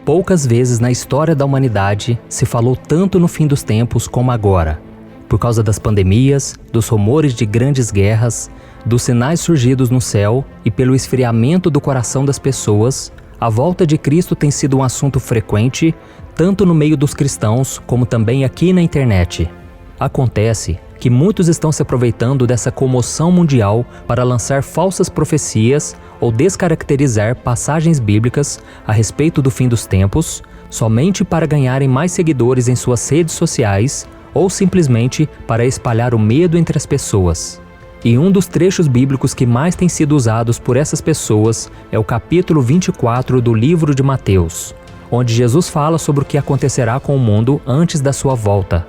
Poucas vezes na história da humanidade se falou tanto no fim dos tempos como agora. Por causa das pandemias, dos rumores de grandes guerras, dos sinais surgidos no céu e pelo esfriamento do coração das pessoas, a volta de Cristo tem sido um assunto frequente, tanto no meio dos cristãos como também aqui na internet. Acontece que muitos estão se aproveitando dessa comoção mundial para lançar falsas profecias ou descaracterizar passagens bíblicas a respeito do fim dos tempos, somente para ganharem mais seguidores em suas redes sociais ou simplesmente para espalhar o medo entre as pessoas. E um dos trechos bíblicos que mais tem sido usados por essas pessoas é o capítulo 24 do livro de Mateus, onde Jesus fala sobre o que acontecerá com o mundo antes da sua volta.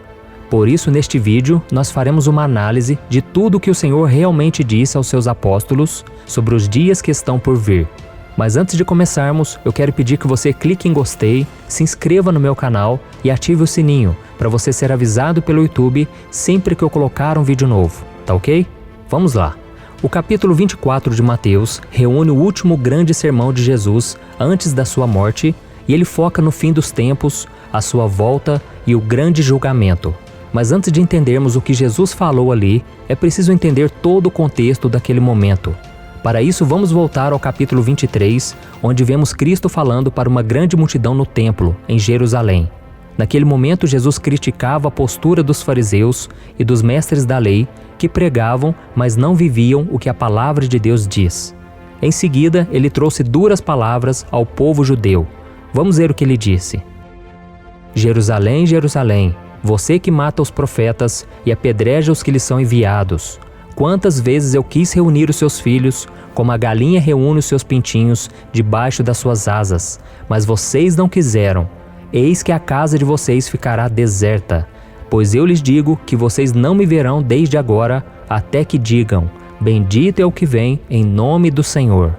Por isso, neste vídeo, nós faremos uma análise de tudo o que o Senhor realmente disse aos seus apóstolos sobre os dias que estão por vir. Mas antes de começarmos, eu quero pedir que você clique em gostei, se inscreva no meu canal e ative o sininho para você ser avisado pelo YouTube sempre que eu colocar um vídeo novo, tá ok? Vamos lá! O capítulo 24 de Mateus reúne o último grande sermão de Jesus antes da sua morte e ele foca no fim dos tempos, a sua volta e o grande julgamento. Mas antes de entendermos o que Jesus falou ali, é preciso entender todo o contexto daquele momento. Para isso, vamos voltar ao capítulo 23, onde vemos Cristo falando para uma grande multidão no templo, em Jerusalém. Naquele momento, Jesus criticava a postura dos fariseus e dos mestres da lei, que pregavam, mas não viviam o que a palavra de Deus diz. Em seguida, ele trouxe duras palavras ao povo judeu. Vamos ver o que ele disse. Jerusalém, Jerusalém, você que mata os profetas e apedreja os que lhes são enviados. Quantas vezes eu quis reunir os seus filhos, como a galinha reúne os seus pintinhos debaixo das suas asas, mas vocês não quiseram. Eis que a casa de vocês ficará deserta, pois eu lhes digo que vocês não me verão desde agora, até que digam, bendito é o que vem em nome do Senhor.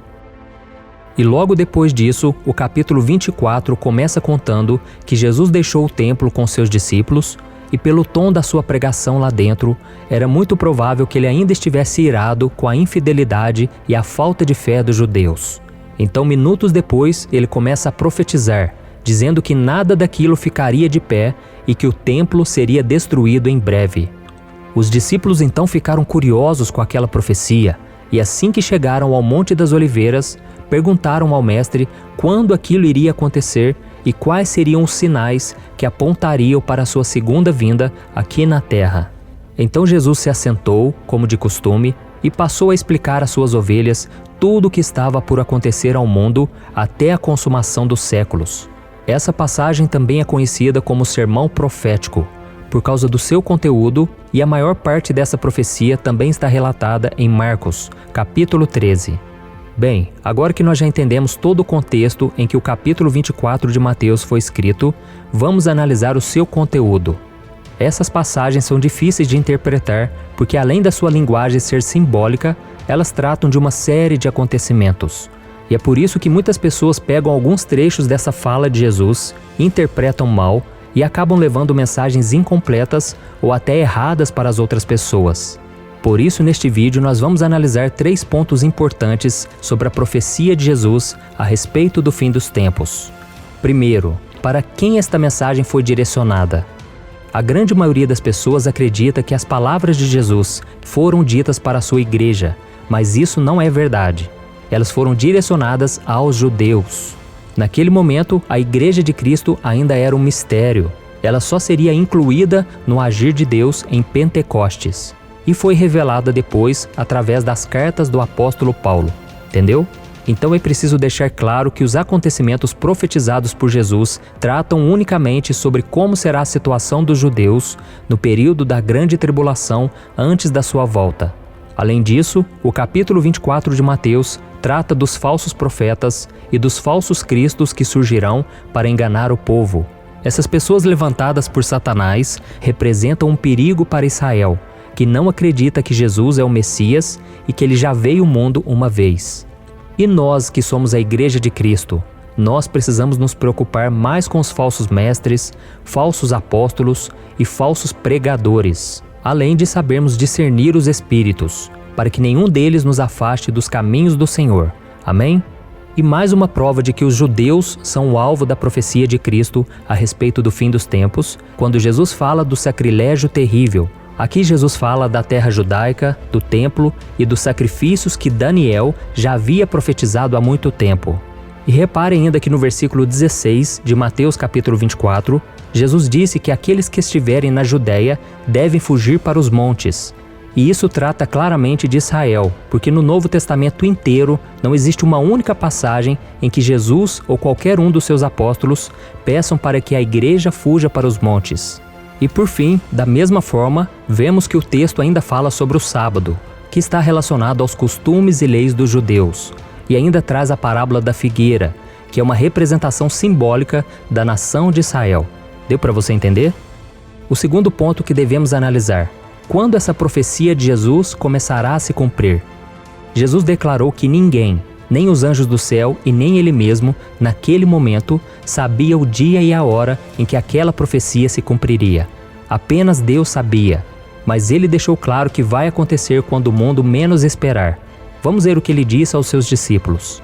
E logo depois disso, o capítulo 24 começa contando que Jesus deixou o templo com seus discípulos e pelo tom da sua pregação lá dentro, era muito provável que ele ainda estivesse irado com a infidelidade e a falta de fé dos judeus. Então, minutos depois, ele começa a profetizar, dizendo que nada daquilo ficaria de pé e que o templo seria destruído em breve. Os discípulos então ficaram curiosos com aquela profecia e assim que chegaram ao Monte das Oliveiras, perguntaram ao mestre quando aquilo iria acontecer e quais seriam os sinais que apontariam para a sua segunda vinda aqui na terra. Então Jesus se assentou, como de costume, e passou a explicar às suas ovelhas tudo o que estava por acontecer ao mundo até a consumação dos séculos. Essa passagem também é conhecida como Sermão Profético, por causa do seu conteúdo, e a maior parte dessa profecia também está relatada em Marcos, capítulo 13. Bem, agora que nós já entendemos todo o contexto em que o capítulo 24 de Mateus foi escrito, vamos analisar o seu conteúdo. Essas passagens são difíceis de interpretar porque, além da sua linguagem ser simbólica, elas tratam de uma série de acontecimentos. E é por isso que muitas pessoas pegam alguns trechos dessa fala de Jesus, interpretam mal e acabam levando mensagens incompletas ou até erradas para as outras pessoas. Por isso, neste vídeo, nós vamos analisar 3 pontos importantes sobre a profecia de Jesus a respeito do fim dos tempos. Primeiro, para quem esta mensagem foi direcionada? A grande maioria das pessoas acredita que as palavras de Jesus foram ditas para a sua igreja, mas isso não é verdade. Elas foram direcionadas aos judeus. Naquele momento, a Igreja de Cristo ainda era um mistério. Ela só seria incluída no agir de Deus em Pentecostes. E foi revelada depois através das cartas do apóstolo Paulo. Entendeu? Então é preciso deixar claro que os acontecimentos profetizados por Jesus tratam unicamente sobre como será a situação dos judeus no período da grande tribulação antes da sua volta. Além disso, o capítulo 24 de Mateus trata dos falsos profetas e dos falsos cristos que surgirão para enganar o povo. Essas pessoas levantadas por Satanás representam um perigo para Israel, que não acredita que Jesus é o Messias e que ele já veio ao mundo uma vez. E nós, que somos a Igreja de Cristo, nós precisamos nos preocupar mais com os falsos mestres, falsos apóstolos e falsos pregadores, além de sabermos discernir os espíritos, para que nenhum deles nos afaste dos caminhos do Senhor. Amém? E mais uma prova de que os judeus são o alvo da profecia de Cristo a respeito do fim dos tempos, quando Jesus fala do sacrilégio terrível. Aqui Jesus fala da terra judaica, do templo e dos sacrifícios que Daniel já havia profetizado há muito tempo. E repare ainda que no versículo 16 de Mateus capítulo 24, Jesus disse que aqueles que estiverem na Judéia devem fugir para os montes. E isso trata claramente de Israel, porque no Novo Testamento inteiro não existe uma única passagem em que Jesus ou qualquer um dos seus apóstolos peçam para que a igreja fuja para os montes. E por fim, da mesma forma, vemos que o texto ainda fala sobre o sábado, que está relacionado aos costumes e leis dos judeus, e ainda traz a parábola da figueira, que é uma representação simbólica da nação de Israel. Deu para você entender? O segundo ponto que devemos analisar: quando essa profecia de Jesus começará a se cumprir? Jesus declarou que ninguém, nem os anjos do céu e nem ele mesmo, naquele momento, sabia o dia e a hora em que aquela profecia se cumpriria. Apenas Deus sabia, mas ele deixou claro que vai acontecer quando o mundo menos esperar. Vamos ver o que ele disse aos seus discípulos.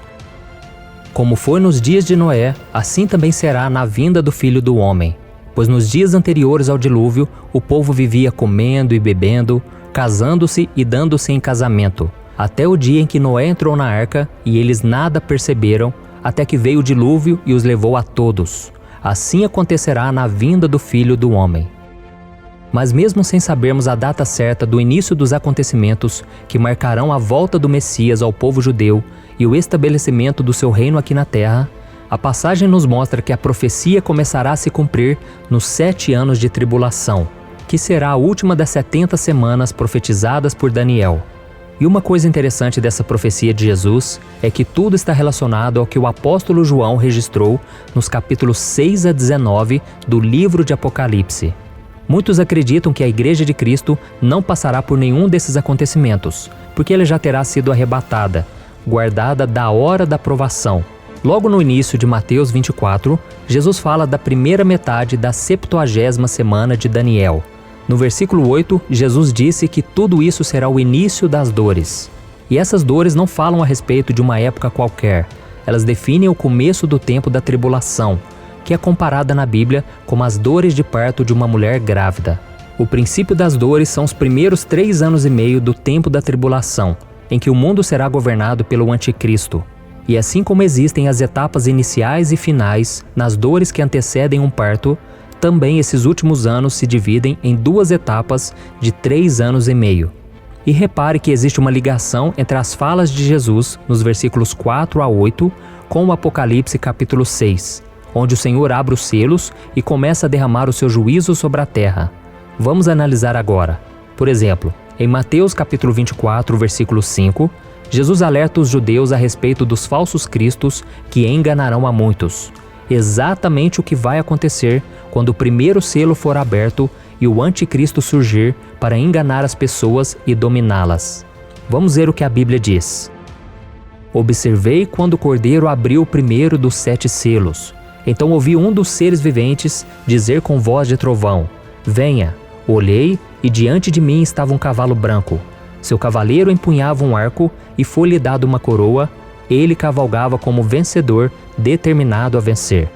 Como foi nos dias de Noé, assim também será na vinda do Filho do Homem. Pois nos dias anteriores ao dilúvio, o povo vivia comendo e bebendo, casando-se e dando-se em casamento, até o dia em que Noé entrou na arca e eles nada perceberam, até que veio o dilúvio e os levou a todos. Assim acontecerá na vinda do Filho do Homem. Mas mesmo sem sabermos a data certa do início dos acontecimentos que marcarão a volta do Messias ao povo judeu e o estabelecimento do seu reino aqui na terra, a passagem nos mostra que a profecia começará a se cumprir nos 7 anos de tribulação, que será a última das 70 semanas profetizadas por Daniel. E uma coisa interessante dessa profecia de Jesus é que tudo está relacionado ao que o apóstolo João registrou nos capítulos 6 a 19 do livro de Apocalipse. Muitos acreditam que a Igreja de Cristo não passará por nenhum desses acontecimentos, porque ela já terá sido arrebatada, guardada da hora da provação. Logo no início de Mateus 24, Jesus fala da primeira metade da 70ª semana de Daniel. No versículo 8, Jesus disse que tudo isso será o início das dores. E essas dores não falam a respeito de uma época qualquer. Elas definem o começo do tempo da tribulação, que é comparada na Bíblia como as dores de parto de uma mulher grávida. O princípio das dores são os primeiros 3 anos e meio do tempo da tribulação, em que o mundo será governado pelo Anticristo. E assim como existem as etapas iniciais e finais nas dores que antecedem um parto, também esses últimos anos se dividem em 2 etapas de 3 anos e meio. E repare que existe uma ligação entre as falas de Jesus, nos versículos 4 a 8, com o Apocalipse capítulo 6, onde o Senhor abre os selos e começa a derramar o seu juízo sobre a terra. Vamos analisar agora. Por exemplo, em Mateus capítulo 24, versículo 5, Jesus alerta os judeus a respeito dos falsos cristos que enganarão a muitos. Exatamente o que vai acontecer quando o primeiro selo for aberto e o anticristo surgir para enganar as pessoas e dominá-las. Vamos ver o que a Bíblia diz. Observei quando o Cordeiro abriu o primeiro dos 7 selos. Então ouvi um dos seres viventes dizer com voz de trovão: Venha. Olhei e diante de mim estava um cavalo branco. Seu cavaleiro empunhava um arco e foi-lhe dado uma coroa. Ele cavalgava como vencedor, determinado a vencer.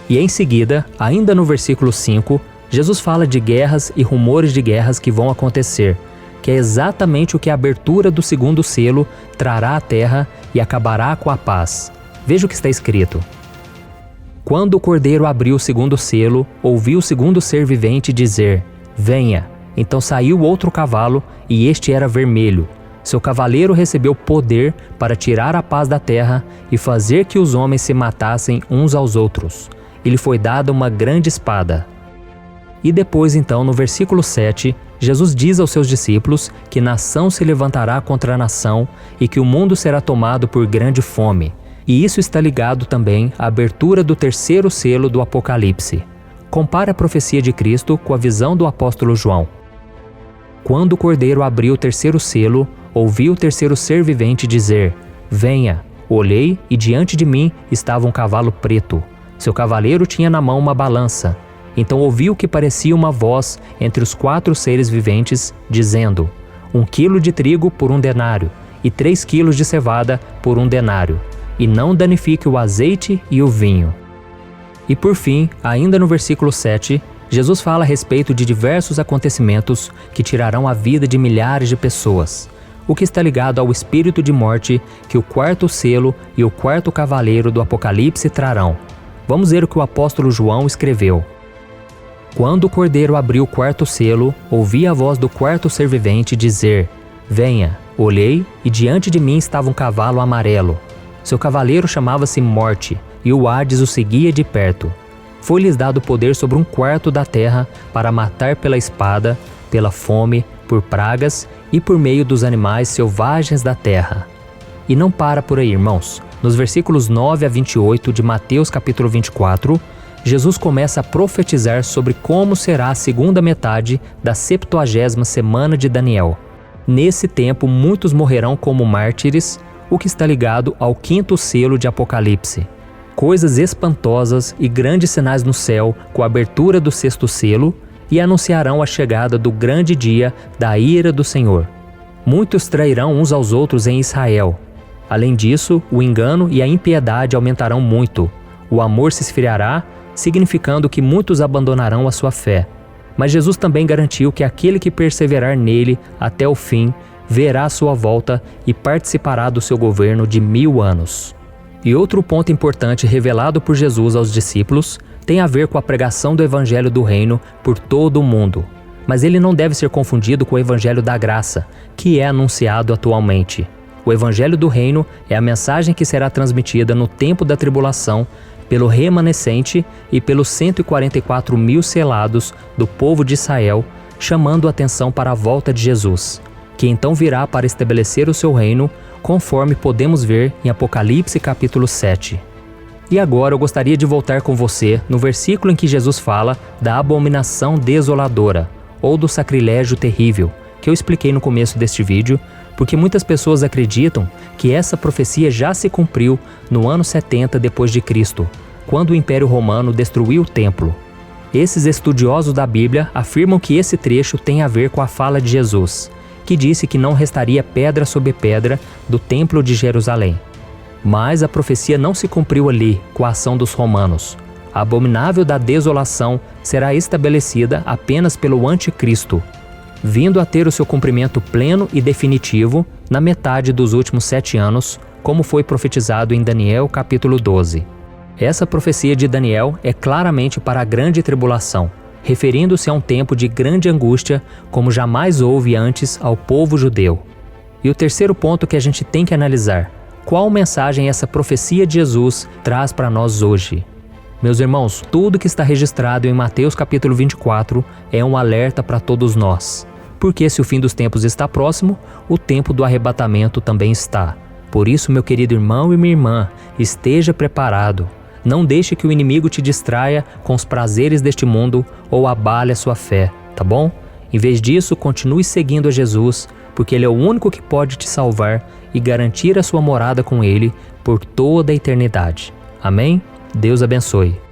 E em seguida, ainda no versículo 5, Jesus fala de guerras e rumores de guerras que vão acontecer, que é exatamente o que a abertura do segundo selo trará à terra e acabará com a paz. Veja o que está escrito. Quando o Cordeiro abriu o segundo selo, ouvi o segundo ser vivente dizer: Venha. Então saiu outro cavalo, e este era vermelho. Seu cavaleiro recebeu poder para tirar a paz da terra e fazer que os homens se matassem uns aos outros. Ele foi dada uma grande espada. E depois então, no versículo 7, Jesus diz aos seus discípulos que nação se levantará contra a nação e que o mundo será tomado por grande fome. E isso está ligado também à abertura do terceiro selo do Apocalipse. Compare a profecia de Cristo com a visão do apóstolo João. Quando o Cordeiro abriu o terceiro selo, ouvi o terceiro ser vivente dizer: Venha. Olhei e diante de mim estava um cavalo preto. Seu cavaleiro tinha na mão uma balança. Então ouvi o que parecia uma voz entre os 4 seres viventes, dizendo: 1 quilo de trigo por 1 denário, e 3 quilos de cevada por 1 denário, e não danifique o azeite e o vinho. E por fim, ainda no versículo 7, Jesus fala a respeito de diversos acontecimentos que tirarão a vida de milhares de pessoas, o que está ligado ao espírito de morte que o quarto selo e o quarto cavaleiro do Apocalipse trarão. Vamos ver o que o apóstolo João escreveu. Quando o cordeiro abriu o quarto selo, ouvi a voz do quarto ser vivente dizer: Venha. Olhei, e diante de mim estava um cavalo amarelo. Seu cavaleiro chamava-se Morte, e o Hades o seguia de perto. Foi-lhes dado poder sobre um quarto da terra para matar pela espada, pela fome, por pragas e por meio dos animais selvagens da terra. E não para por aí, irmãos. Nos versículos 9 a 28 de Mateus capítulo 24, Jesus começa a profetizar sobre como será a segunda metade da 70ª semana de Daniel. Nesse tempo, muitos morrerão como mártires, o que está ligado ao quinto selo de Apocalipse. Coisas espantosas e grandes sinais no céu com a abertura do sexto selo e anunciarão a chegada do grande dia da ira do Senhor. Muitos trairão uns aos outros em Israel. Além disso, o engano e a impiedade aumentarão muito. O amor se esfriará, significando que muitos abandonarão a sua fé. Mas Jesus também garantiu que aquele que perseverar nele até o fim verá a sua volta e participará do seu governo de 1000 anos. E outro ponto importante revelado por Jesus aos discípulos tem a ver com a pregação do Evangelho do Reino por todo o mundo. Mas ele não deve ser confundido com o Evangelho da Graça, que é anunciado atualmente. O Evangelho do Reino é a mensagem que será transmitida no tempo da tribulação pelo remanescente e pelos 144.000 selados do povo de Israel, chamando a atenção para a volta de Jesus, que então virá para estabelecer o seu reino, conforme podemos ver em Apocalipse capítulo 7. E agora eu gostaria de voltar com você no versículo em que Jesus fala da abominação desoladora, ou do sacrilégio terrível, que eu expliquei no começo deste vídeo, porque muitas pessoas acreditam que essa profecia já se cumpriu no ano 70 depois de Cristo, quando o Império Romano destruiu o templo. Esses estudiosos da Bíblia afirmam que esse trecho tem a ver com a fala de Jesus, que disse que não restaria pedra sobre pedra do templo de Jerusalém. Mas a profecia não se cumpriu ali com a ação dos romanos. A abominável da desolação será estabelecida apenas pelo anticristo, vindo a ter o seu cumprimento pleno e definitivo na metade dos últimos 7 anos, como foi profetizado em Daniel capítulo 12. Essa profecia de Daniel é claramente para a grande tribulação, referindo-se a um tempo de grande angústia como jamais houve antes ao povo judeu. E o terceiro ponto que a gente tem que analisar: qual mensagem essa profecia de Jesus traz para nós hoje? Meus irmãos, tudo que está registrado em Mateus capítulo 24 é um alerta para todos nós. Porque se o fim dos tempos está próximo, o tempo do arrebatamento também está. Por isso, meu querido irmão e minha irmã, esteja preparado. Não deixe que o inimigo te distraia com os prazeres deste mundo ou abale a sua fé, tá bom? Em vez disso, continue seguindo a Jesus, porque Ele é o único que pode te salvar e garantir a sua morada com Ele por toda a eternidade. Amém? Deus abençoe.